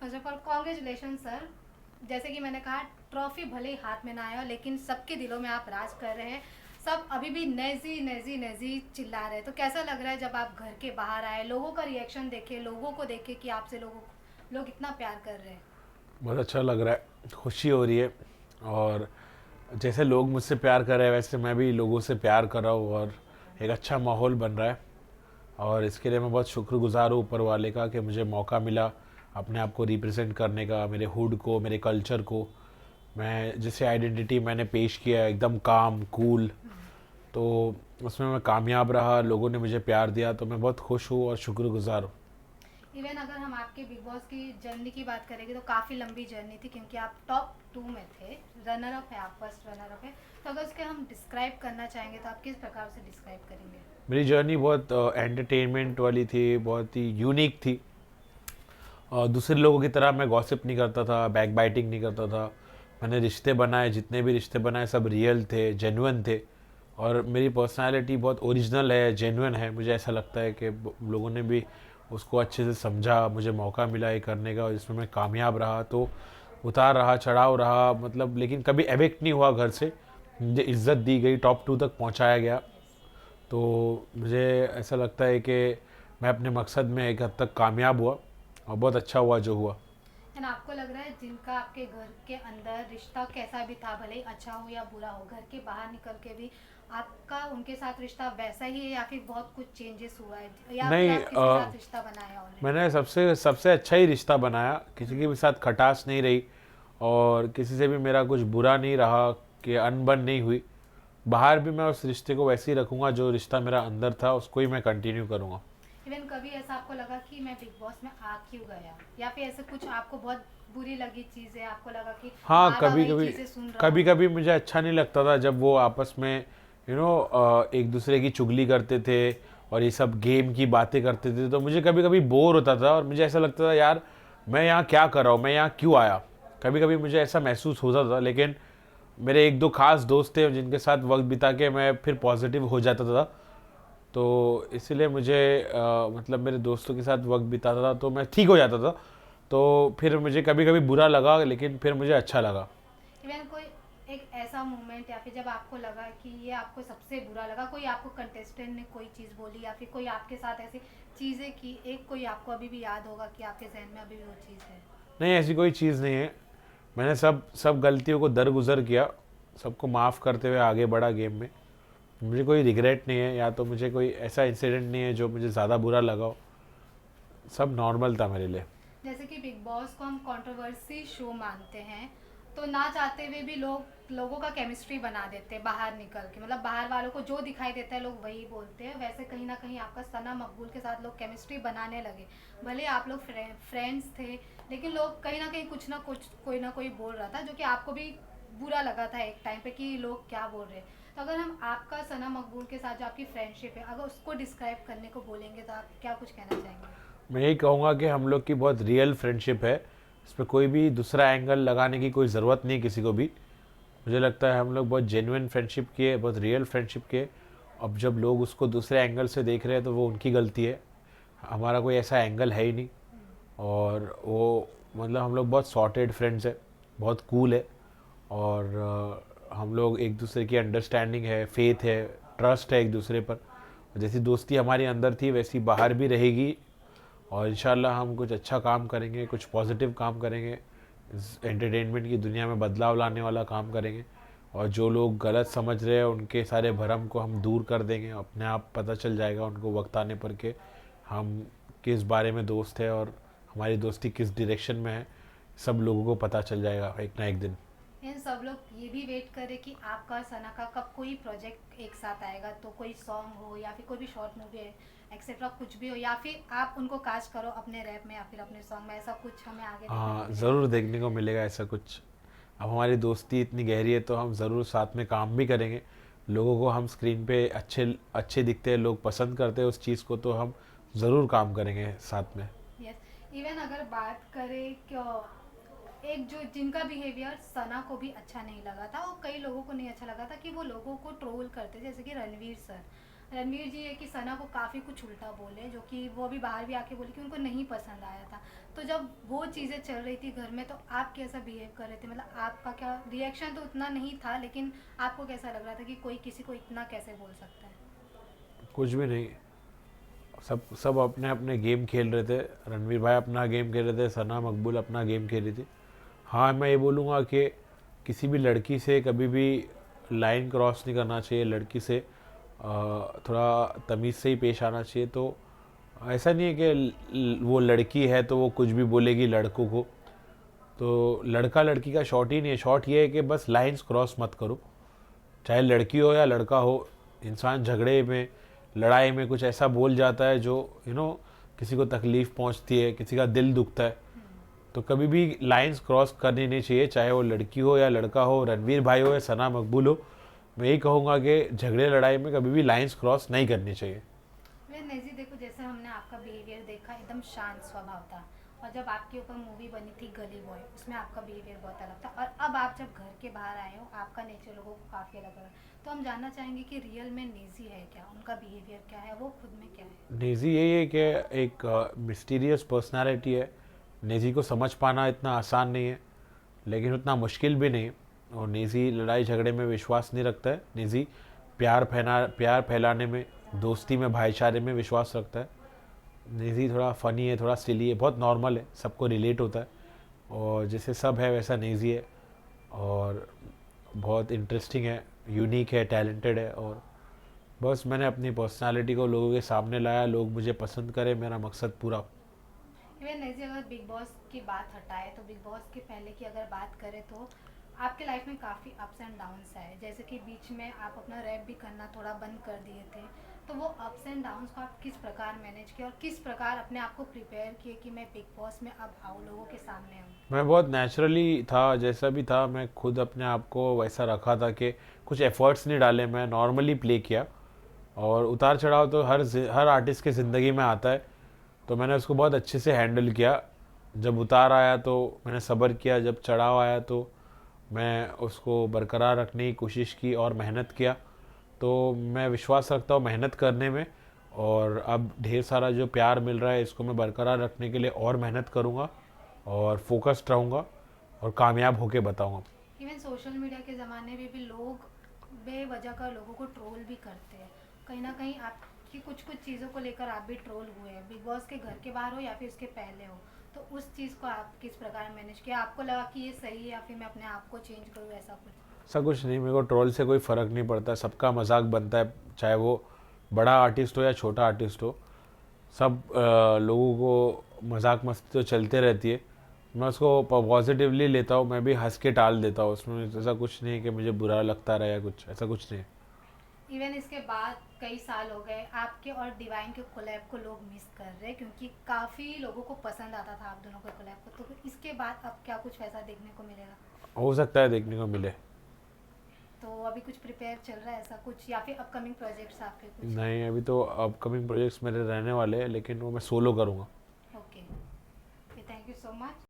First of all congratulation sir. जैसे कि मैंने कहा, ट्रॉफी भले ही हाथ में ना आया हो, लेकिन सबके दिलों में आप राज कर रहे हैं। सब अभी भी नैजी नैजी नैजी चिल्ला रहे हैं। तो कैसा लग रहा है जब आप घर के बाहर आए, लोगों का रिएक्शन देखे, लोगों को देखे कि आपसे लोग इतना प्यार कर रहे हैं? बहुत अच्छा लग रहा है, खुशी हो रही है। और जैसे लोग मुझसे प्यार कर रहे हैं वैसे मैं भी लोगों से प्यार कर रहा हूँ और एक अच्छा माहौल बन रहा है। और इसके लिए मैं बहुत शुक्रगुजार हूँ ऊपर वाले का कि मुझे मौका मिला अपने आप को रिप्रेजेंट करने का, मेरे हुड को, मेरे कल्चर को। मैं जिसे आइडेंटिटी मैंने पेश किया है, एकदम काम कूल, तो उसमें मैं कामयाब रहा, लोगों ने मुझे प्यार दिया, तो मैं बहुत खुश हूँ और शुक्रगुजार हूँ। इवन अगर हम आपके बिग बॉस की जर्नी की बात करेंगे तो काफ़ी लंबी जर्नी थी, क्योंकि आप टॉप 2 में थे। रनर अप है, आप फर्स्ट रनर अप है। तो अगर उसके हम डिस्क्राइब करना चाहेंगे तो आप किस प्रकार से डिस्क्राइब करेंगे? मेरी जर्नी बहुत एंटरटेनमेंट वाली थी, बहुत ही यूनिक थी। दूसरे लोगों की तरह मैं गॉसिप नहीं करता था, बैक बाइटिंग नहीं करता था। मैंने रिश्ते बनाए, जितने भी रिश्ते बनाए सब रियल थे, जेन्युइन थे। और मेरी पर्सनालिटी बहुत ओरिजिनल है, जेन्युइन है। मुझे ऐसा लगता है कि लोगों ने भी उसको अच्छे से समझा, मुझे मौका मिला ये करने का और इसमें मैं कामयाब रहा। तो उतार रहा, चढ़ाव रहा, मतलब, लेकिन कभी एविक्ट नहीं हुआ घर से। मुझे इज्जत दी गई, टॉप 2 तक पहुंचाया गया। तो मुझे ऐसा लगता है कि मैं अपने मकसद में एक हद तक कामयाब हुआ और बहुत अच्छा हुआ जो हुआ। एंड आपको लग रहा है जिनका आपके घर के अंदर रिश्ता कैसा भी था, भले ही अच्छा हो या बुरा हो, घर के बाहर निकल के भी आपका उनके साथ रिश्ता वैसा ही है, या फिर बहुत कुछ चेंजेस हुआ है, या फिर नहीं, आप किसके साथ रिश्ता बनाया ऑलरेडी? मैंने सबसे सबसे अच्छा ही रिश्ता बनाया, किसी के भी साथ खटास नहीं रही और किसी से भी मेरा कुछ बुरा नहीं रहा, कि अनबन नहीं हुई। बाहर भी मैं उस रिश्ते को वैसे ही रखूँगा, जो रिश्ता मेरा अंदर था उसको ही मैं कंटिन्यू करूँगा। इवन कभी ऐसा आपको लगा कि मैं बिग बॉस में आ क्यों गया, या फिर ऐसे कुछ आपको बहुत बुरी लगी चीज़ें, आपको लगा कि हाँ, बार बार कभी वही कभी, चीज़ें सुन रहा कभी हूँ? कभी मुझे अच्छा नहीं लगता था जब वो आपस में एक दूसरे की चुगली करते थे और ये सब गेम की बातें करते थे, तो मुझे कभी कभी बोर होता था और मुझे ऐसा लगता था, यार मैं यहाँ क्या कर रहा हूँ, मैं यहाँ क्यों आया। कभी कभी मुझे ऐसा महसूस होता था, लेकिन मेरे एक दो खास दोस्त थे जिनके साथ वक्त बिता के मैं फिर पॉजिटिव हो जाता था। तो इसीलिए मुझे मतलब मेरे दोस्तों के साथ वक्त बिताता था तो मैं ठीक हो जाता था। तो फिर मुझे कभी कभी बुरा लगा, लेकिन फिर मुझे अच्छा लगा। इवन कोई एक ऐसा मोमेंट, या फिर जब आपको लगा कि ये आपको सबसे बुरा लगा, कोई आपको कंटेस्टेंट ने कोई चीज़ बोली, या फिर कोई आपके साथ ऐसी चीज़ें की, एक कोई आपको अभी भी याद होगा कि आपके जहन में अभी भी वो चीज़ है? नहीं, ऐसी कोई चीज़ नहीं है। मैंने सब सब गलतियों को दरगुजर किया, सबको माफ़ करते हुए आगे बढ़ा गेम में। मुझे कोई रिग्रेट नहीं है, या तो मुझे कोई ऐसा इंसिडेंट नहीं है जो मुझे ज़्यादा बुरा लगा हो। सब नॉर्मल था मेरे लिए। जैसे कि बिग बॉस को हम कंट्रोवर्सी शो मानते हैं, तो ना चाहते हुए भी लोगों का केमिस्ट्री बना देते हैं बाहर निकल के, मतलब बाहर वालों को जो दिखाई देता है लोग वही बोलते हैं। वैसे कहीं ना कहीं आपका सना मकबूल के साथ लोग केमिस्ट्री बनाने लगे। भले आप लोग फ्रेंड्स थे, लेकिन लोग कहीं ना कहीं कुछ ना कुछ, कोई ना कोई बोल रहा था, जो कि आपको भी बुरा लगा था एक टाइम पे कि लोग क्या बोल रहे हैं। तो अगर हम आपका सना मकबूल के साथ जो आपकी फ्रेंडशिप है, अगर उसको डिस्क्राइब करने को बोलेंगे तो आप क्या कुछ कहना चाहेंगे? मैं यही कहूँगा कि हम लोग की बहुत रियल फ्रेंडशिप है। इस पर कोई भी दूसरा एंगल लगाने की कोई ज़रूरत नहीं किसी को भी। मुझे लगता है हम लोग बहुत जेन्युइन फ्रेंडशिप किए, बहुत रियल फ्रेंडशिप किए। अब जब लोग उसको दूसरे एंगल से देख रहे हैं तो वो उनकी गलती है। हमारा कोई ऐसा एंगल है ही नहीं। और वो, मतलब, हम लोग बहुत सॉर्टेड फ्रेंड्स हैं, बहुत कूल है। और हम लोग एक दूसरे की अंडरस्टैंडिंग है, फेथ है, ट्रस्ट है एक दूसरे पर। जैसी दोस्ती हमारी अंदर थी वैसी बाहर भी रहेगी। और इंशाल्लाह हम कुछ अच्छा काम करेंगे, कुछ पॉजिटिव काम करेंगे, इस एंटरटेनमेंट की दुनिया में बदलाव लाने वाला काम करेंगे। और जो लोग गलत समझ रहे हैं उनके सारे भरम को हम दूर कर देंगे। अपने आप पता चल जाएगा उनको वक्त आने पर के हम किस बारे में दोस्त है और हमारी दोस्ती किस डायरेक्शन में है। सब लोगों को पता चल जाएगा एक ना एक दिन। इन सब लोग ये भी वेट करे कि आपका और सना का कब कोई प्रोजेक्ट एक साथ आएगा, तो कोई सॉन्ग हो या फिर कोई भी शॉर्ट मूवी है, एक्सेट्रा कुछ भी हो, या फिर आप उनको कास्ट करो अपने रैप में या फिर अपने सॉन्ग में, ऐसा कुछ हमें आगे देखने को हाँ, मिलेगा? ज़रूर देखने को मिलेगा ऐसा कुछ। अब हमारी दोस्ती इतनी गहरी है तो हम ज़रूर साथ में काम भी करेंगे। लोगों को हम स्क्रीन पे अच्छे अच्छे दिखते हैं, लोग पसंद करते हैं उस चीज़ को, तो हम ज़रूर काम करेंगे साथ में। यस। इवन अगर बात करें क्यों, एक जो जिनका बिहेवियर सना को भी अच्छा नहीं लगा था, और कई लोगों को नहीं अच्छा लगा था कि वो लोगों को ट्रोल करते, जैसे कि रणवीर सर। रणवीर जी है कि सना को काफ़ी कुछ उल्टा बोले, जो कि वो अभी बाहर भी आके बोले कि उनको नहीं पसंद आया था। तो जब वो चीज़ें चल रही थी घर में, तो आप कैसा बिहेव कर रहे थे? मतलब आपका क्या रिएक्शन? तो उतना नहीं था, लेकिन आपको कैसा लग रहा था कि कोई किसी को इतना कैसे बोल सकता है? कुछ भी नहीं, सब सब अपने अपने गेम खेल रहे थे। रणवीर भाई अपना गेम खेल रहे थे, सना मकबूल अपना गेम खेल रही थी। हाँ, मैं ये बोलूँगा कि किसी भी लड़की से कभी भी लाइन क्रॉस नहीं करना चाहिए। लड़की से थोड़ा तमीज़ से ही पेश आना चाहिए। तो ऐसा नहीं है कि वो लड़की है तो वो कुछ भी बोलेगी लड़कों को। तो लड़का लड़की का शॉर्ट ही नहीं है। शॉर्ट ये है कि बस लाइंस क्रॉस मत करो, चाहे लड़की हो या लड़का हो। इंसान झगड़े में, लड़ाई में कुछ ऐसा बोल जाता है जो किसी को तकलीफ़ पहुंचती है, किसी का दिल दुखता है। तो कभी भी लाइंस क्रॉस करनी नहीं चाहिए, चाहे वो लड़की हो या लड़का हो, रणवीर भाई हो या सना मकबूल हो। मैं यही कहूँगा कि झगड़े लड़ाई में कभी भी लाइंस क्रॉस नहीं करनी चाहिए। वे नेजी देखो, जैसे हमने आपका बिहेवियर देखा, एकदम शांत स्वभाव था। और जब आपके ऊपर मूवी बनी थी गली बॉय, उसमें आपका बिहेवियर बहुत अलग था। और अब आप जब घर के बाहर आए हो, आपका नेचर लोगों को काफ़ी अलग लगा। तो हम जानना चाहेंगे कि रियल में नेजी है क्या, उनका बिहेवियर क्या है, वो खुद में क्या है? नेजी यही है कि एक मिस्टीरियस पर्सनालिटी है। नेजी को समझ पाना इतना आसान नहीं है, लेकिन उतना मुश्किल भी नहीं। और नेजी लड़ाई झगड़े में विश्वास नहीं रखता है। नेजी प्यार फैलाने में, दोस्ती में, भाईचारे में विश्वास रखता है। नेजी थोड़ा फ़नी है, थोड़ा सिली है, बहुत नॉर्मल है, सबको रिलेट होता है। और जैसे सब है वैसा नेजी है। और बहुत इंटरेस्टिंग है, यूनिक है, टैलेंटेड है। और बस मैंने अपनी पर्सनालिटी को लोगों के सामने लाया, लोग मुझे पसंद करें, मेरा मकसद पूरा। इवन नेजी, अगर बिग बॉस की बात हटाए तो बिग बॉस के पहले की अगर बात करें तो आपके लाइफ में काफ़ी अप्स एंड डाउन्स आए। जैसे कि बीच में आप अपना रैप भी करना थोड़ा बंद कर दिए थे। तो वो अप्स एंड डाउन्स को आप किस प्रकार मैनेज किए, और किस प्रकार अपने आप को प्रिपेयर किए कि मैं बिग बॉस में अब आऊँ, लोगों के सामने आऊँ? मैं बहुत नेचुरली था, जैसा भी था मैं खुद अपने आप को वैसा रखा था कि कुछ एफर्ट्स नहीं डाले, मैं नॉर्मली प्ले किया। और उतार चढ़ाव तो हर आर्टिस्ट की ज़िंदगी में आता है, तो मैंने उसको बहुत अच्छे से हैंडल किया। जब उतार आया तो मैंने सब्र किया, जब चढ़ाव आया तो मैं उसको बरकरार रखने की कोशिश की और मेहनत किया। तो मैं विश्वास रखता हूँ मेहनत करने में। और अब ढेर सारा जो प्यार मिल रहा है, इसको मैं बरकरार रखने के लिए और मेहनत करूँगा और फोकस्ड रहूँगा और कामयाब होके बताऊँगा। इवन सोशल मीडिया के ज़माने में भी लोग बेवजह का लोगों को ट्रोल भी करते हैं। कहीं ना कहीं आपकी कुछ कुछ चीज़ों को लेकर आप भी ट्रोल हुए हैं, बिग बॉस के घर के बाहर हो या फिर उसके पहले हो। तो उस चीज़ को आप किस प्रकार मैनेज किया? आपको लगा कि ये सही है या फिर मैं अपने आप को चेंज करूँ, ऐसा कुछ? ऐसा कुछ नहीं, मेरे को ट्रोल से कोई फ़र्क नहीं पड़ता। सबका मजाक बनता है, चाहे वो बड़ा आर्टिस्ट हो या छोटा आर्टिस्ट हो। सब लोगों को मजाक मस्ती तो चलते रहती है। मैं उसको पॉजिटिवली लेता हूँ, मैं भी हंस के टाल देता हूँ। उसमें ऐसा कुछ नहीं है कि मुझे बुरा लगता रहा या कुछ, ऐसा कुछ नहीं है। इवन इसके बाद कई साल हो गए, आपके और डिवाइन के कोलैब को लोग मिस कर रहे हैं, क्योंकि काफ़ी लोगों को पसंद आता था आप दोनों के कोलैब को। तो इसके बाद अब क्या कुछ वैसा देखने को मिलेगा? हो सकता है देखने को मिले। तो अभी कुछ प्रिपेयर चल रहा है ऐसा कुछ, या फिर अपकमिंग प्रोजेक्ट्स आपके कुछ? नहीं, अभी तो अपकमिंग प्रोजेक्ट्स मेरे रहने वाले हैं, लेकिन वो मैं सोलो करूँगा। Okay, thank you so much.